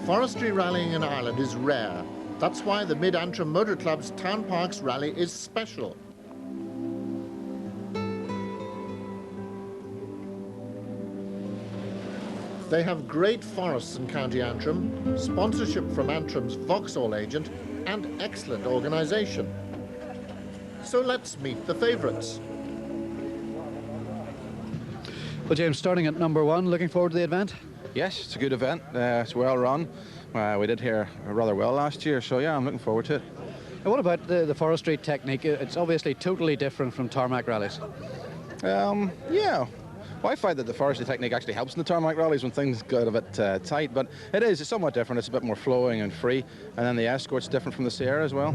Forestry rallying in Ireland is rare. That's why the Mid-Antrim Motor Club's Townparks Rally is special. They have great forests in County Antrim, sponsorship from Antrim's Vauxhall agent, and excellent organisation. So let's meet the favourites. Well, James, starting at number 1, looking forward to the event? Yes, it's a good event. It's well run. We did here rather well last year, so yeah, I'm looking forward to it. And what about the forestry technique? It's obviously totally different from tarmac rallies. Yeah. Well, I find that the forestry technique actually helps in the tarmac rallies when things get a bit tight, but it's somewhat different. It's a bit more flowing and free, and then the escort's different from the Sierra as well.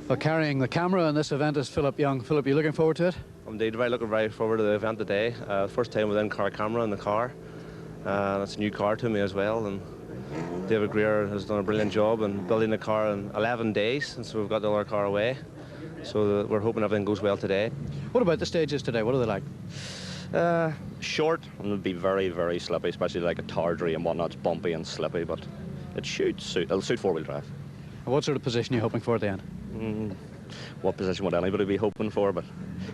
Well, carrying the camera in this event is Philip Young. Philip, you looking forward to it? Indeed, looking very forward to the event today. First time with in-car camera in the car. That's a new car to me as well, and David Greer has done a brilliant job in building the car in 11 days since we've got the other car away. So we're hoping everything goes well today. What about the stages today? What are they like? Short, and it'll be very, very slippy, especially like a Tardry and whatnot. It's bumpy and slippy, but it'll suit four-wheel drive. And what sort of position are you hoping for at the end? What position would anybody be hoping for, but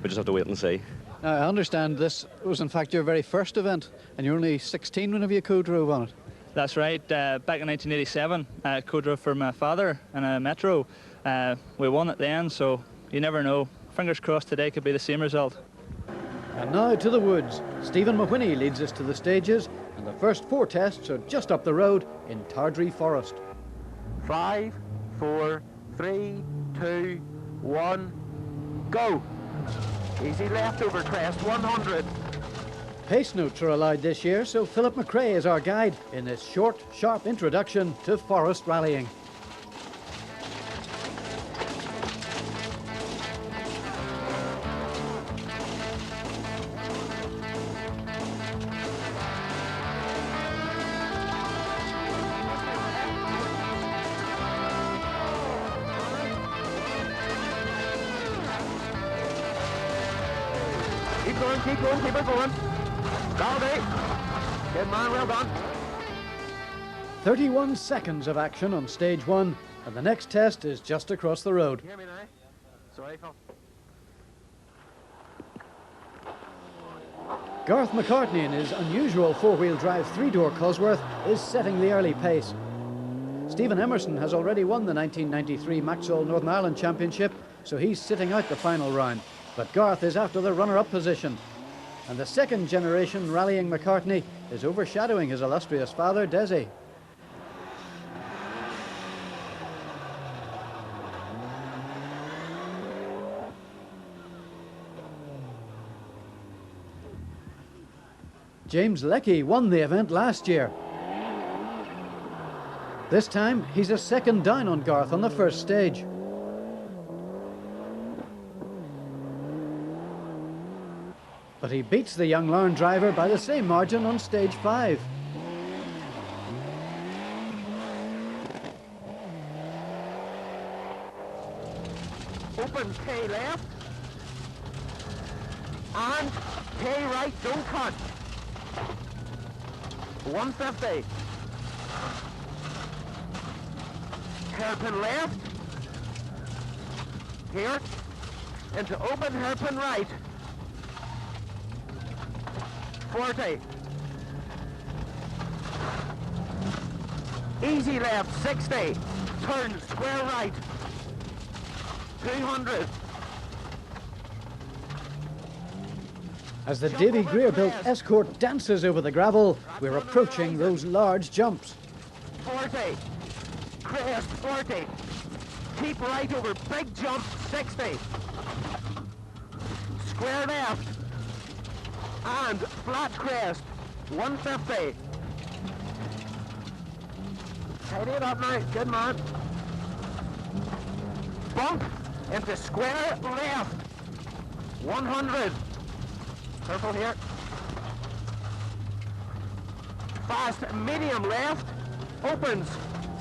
we just have to wait and see. Now, I understand this was in fact your very first event, and you're only 16 whenever you co-drove on it. That's right. Back in 1987, I co-drove for my father in a Metro. We won it then, so you never know. Fingers crossed today could be the same result. And now to the woods. Stephen Mahoney leads us to the stages, and the first 4 tests are just up the road in Tardry Forest. 5, 4, 3, 2, 1, go! Easy left over crest, 100. Pace notes are allowed this year, so Philip McRae is our guide in this short, sharp introduction to forest rallying. Keep going, keep it going. Galdi. Good man, well done. 31 seconds of action on stage 1, and the next test is just across the road. Hear me now? Sorry, Phil. Garth McCartney in his unusual 4-wheel drive 3-door Cosworth is setting the early pace. Stephen Emerson has already won the 1993 Maxwell Northern Ireland Championship, so he's sitting out the final round. But Garth is after the runner-up position. And the second generation rallying McCartney is overshadowing his illustrious father, Desi. James Leckie won the event last year. This time, he's a second down on Garth on the first stage. But he beats the young Larne driver by the same margin on stage 5. Open K left. And K right, don't cut. 150. Hairpin left. Here. Into open hairpin right. 40. Easy left, 60. Turn, square right. 200. As the Davy Greer-built Escort dances over the gravel, we're approaching those large jumps. 40. Crest, 40. Keep right over, big jump, 60. Square left. And flat crest, 150. Tidy it up now, good man. Bump into square left, 100. Careful here. Fast medium left, opens,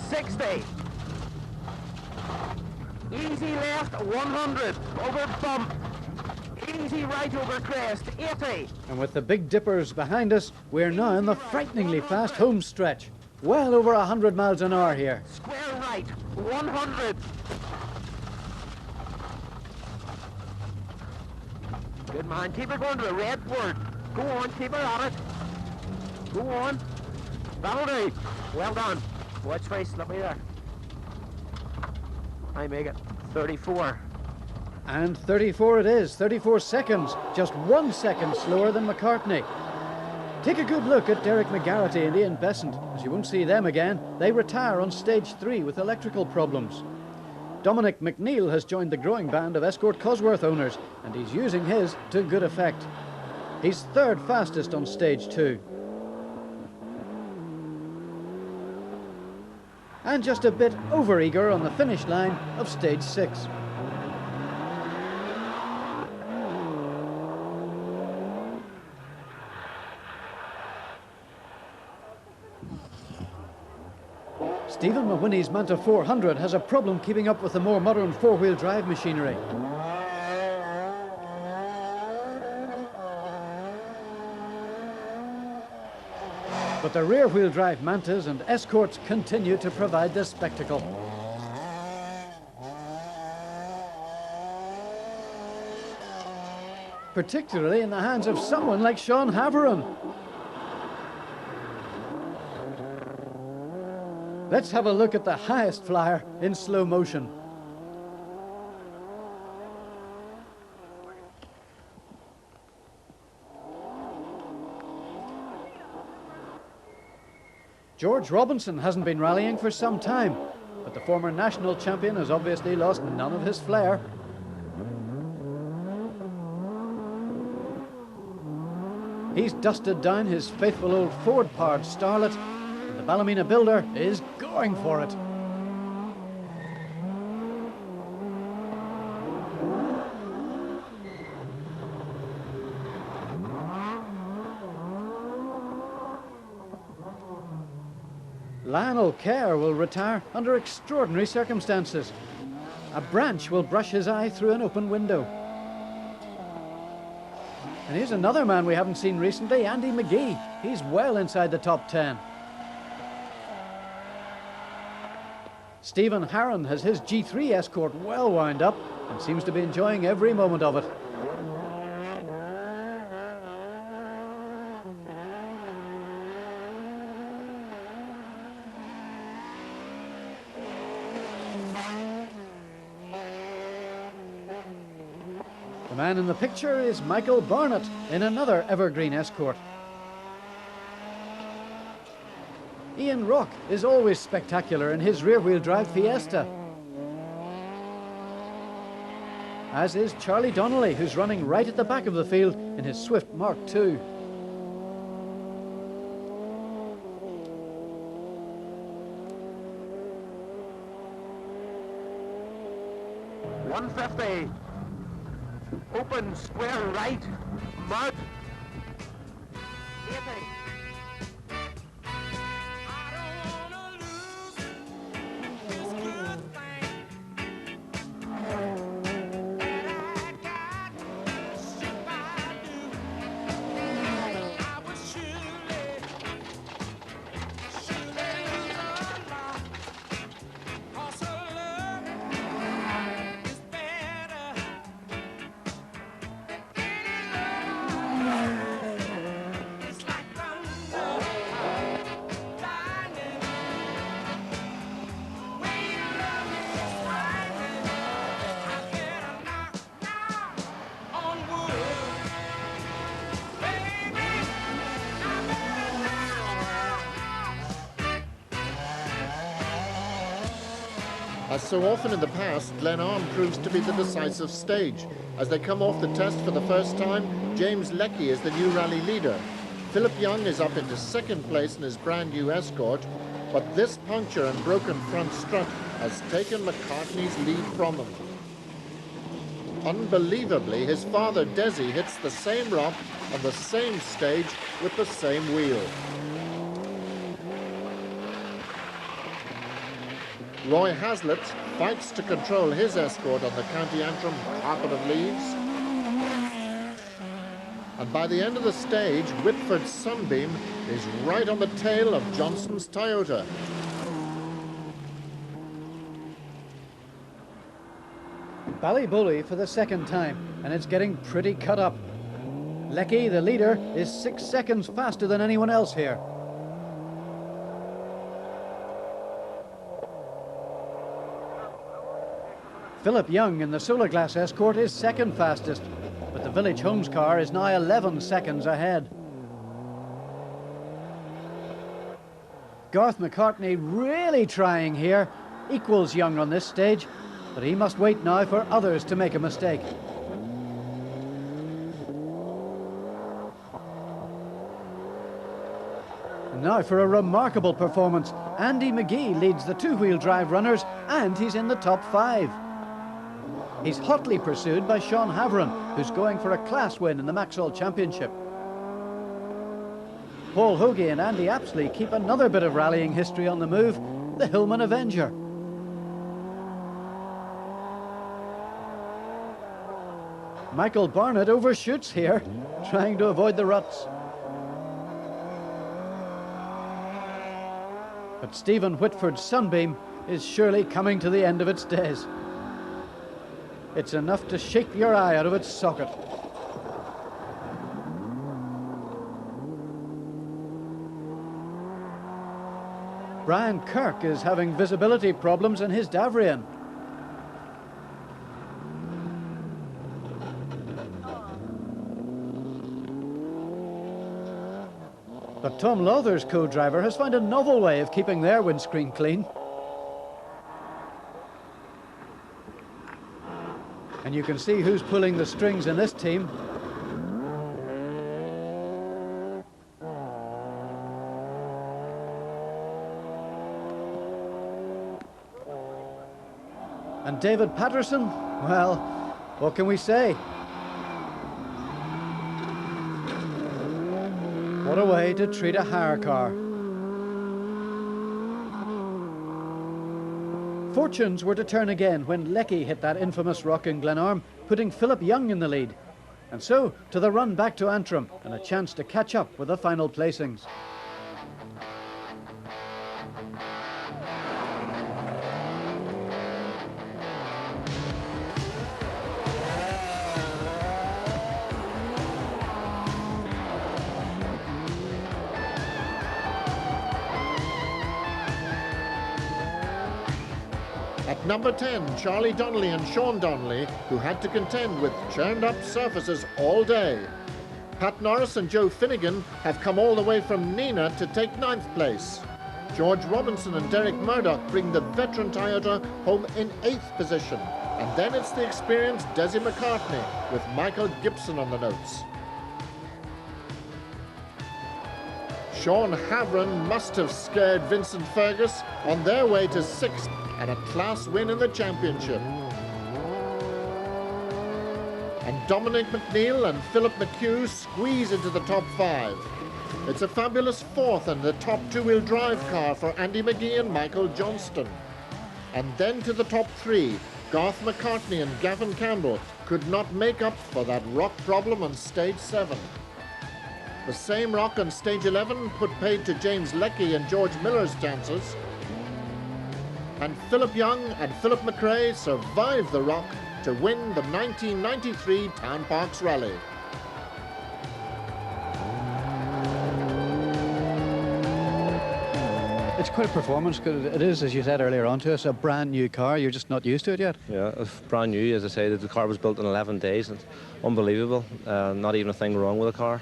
60. Easy left, 100, over bump. Easy right over crest, 80. And with the Big Dippers behind us, we're now in the frighteningly fast home stretch. Well over 100 miles an hour here. Square right, 100. Good man, keep it going to the red board. Go on, keep it on it. Go on. That'll do. Well done. Watch very slippy there. I make it 34. And 34 it is, 34 seconds, just 1 second slower than McCartney. Take a good look at Derek McGarrity and Ian Besant, as you won't see them again. They retire on stage 3 with electrical problems. Dominic McNeil has joined the growing band of Escort Cosworth owners, and he's using his to good effect. He's third fastest on stage 2. And just a bit over-eager on the finish line of stage 6. Stephen Mahoney's Manta 400 has a problem keeping up with the more modern four-wheel drive machinery. But the rear-wheel drive Mantas and Escorts continue to provide the spectacle. Particularly in the hands of someone like Sean Haveron. Let's have a look at the highest flyer in slow motion. George Robinson hasn't been rallying for some time, but the former national champion has obviously lost none of his flair. He's dusted down his faithful old Ford-powered Starlet, and the Ballymena builder is going for it. Lionel Kerr will retire under extraordinary circumstances. A branch will brush his eye through an open window. And here's another man we haven't seen recently, Andy McGee. He's well inside the top 10. Stephen Harron has his G3 Escort well wound up and seems to be enjoying every moment of it. The man in the picture is Michael Barnett in another evergreen Escort. Ian Rock is always spectacular in his rear-wheel drive Fiesta. As is Charlie Donnelly, who's running right at the back of the field in his Swift Mark II. $150. Open, square right, mud. 80. As so often in the past, Glenarm proves to be the decisive stage. As they come off the test for the first time, James Leckie is the new rally leader. Philip Young is up into second place in his brand new Escort, but this puncture and broken front strut has taken McCartney's lead from him. Unbelievably, his father Desi hits the same romp on the same stage with the same wheel. Roy Hazlitt fights to control his Escort on the County Antrim carpet of leaves. And by the end of the stage, Whitford's Sunbeam is right on the tail of Johnston's Toyota. Ballybully for the second time, and it's getting pretty cut up. Leckie, the leader, is 6 seconds faster than anyone else here. Philip Young in the Solar Glass Escort is second fastest, but the Village Homes car is now 11 seconds ahead. Garth McCartney really trying here, equals Young on this stage, but he must wait now for others to make a mistake. And now for a remarkable performance. Andy McGee leads the two-wheel drive runners, and he's in the top 5. He's hotly pursued by Sean Havron, who's going for a class win in the Maxwell Championship. Paul Hoagie and Andy Apsley keep another bit of rallying history on the move, the Hillman Avenger. Michael Barnett overshoots here, trying to avoid the ruts. But Stephen Whitford's Sunbeam is surely coming to the end of its days. It's enough to shake your eye out of its socket. Brian Kirk is having visibility problems in his Davrian. But Tom Lawther's co-driver has found a novel way of keeping their windscreen clean. And you can see who's pulling the strings in this team. And David Patterson, well, what can we say? What a way to treat a hire car. Fortunes were to turn again when Leckie hit that infamous rock in Glenarm, putting Philip Young in the lead. And so, to the run back to Antrim, and a chance to catch up with the final placings. At number 10, Charlie Donnelly and Sean Donnelly, who had to contend with churned-up surfaces all day. Pat Norris and Joe Finnegan have come all the way from Neenah to take 9th place. George Robinson and Derek Murdoch bring the veteran Toyota home in 8th position. And then it's the experienced Desi McCartney with Michael Gibson on the notes. Sean Havron must have scared Vincent Fergus on their way to 6th and a class win in the championship. And Dominic McNeil and Philip McHugh squeeze into the top 5. It's a fabulous 4th and the top two-wheel drive car for Andy McGee and Michael Johnston. And then to the top 3, Garth McCartney and Gavin Campbell could not make up for that rock problem on stage 7. The same rock on stage 11 put paid to James Leckie and George Miller's chances. And Philip Young and Philip McRae survived the rock to win the 1993 Townparks Rally. It's quite a performance, because it is, as you said earlier on to us, a brand new car. You're just not used to it yet. Yeah, it's brand new, as I say. The car was built in 11 days. It's unbelievable. Not even a thing wrong with the car.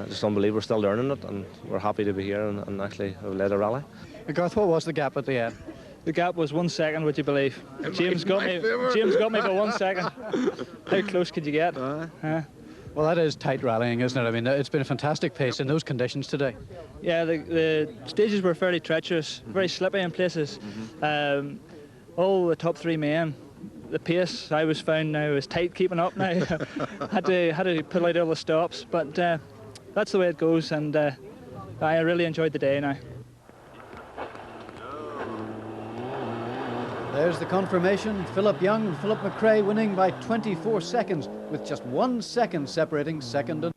Just unbelievable. We're still learning it, and we're happy to be here and actually have led a rally. Garth, what was the gap at the end? The gap was 1 second, would you believe? James got me by 1 second. How close could you get? Well, that is tight rallying, isn't it? I mean, it's been a fantastic pace in those conditions today. Yeah, the stages were fairly treacherous, very slippy in places. All the top 3 men, the pace I was found now is tight keeping up now. had to pull out all the stops, but that's the way it goes, and I really enjoyed the day now. There's the confirmation. Philip Young and Philip McRae winning by 24 seconds, with just 1 second separating second and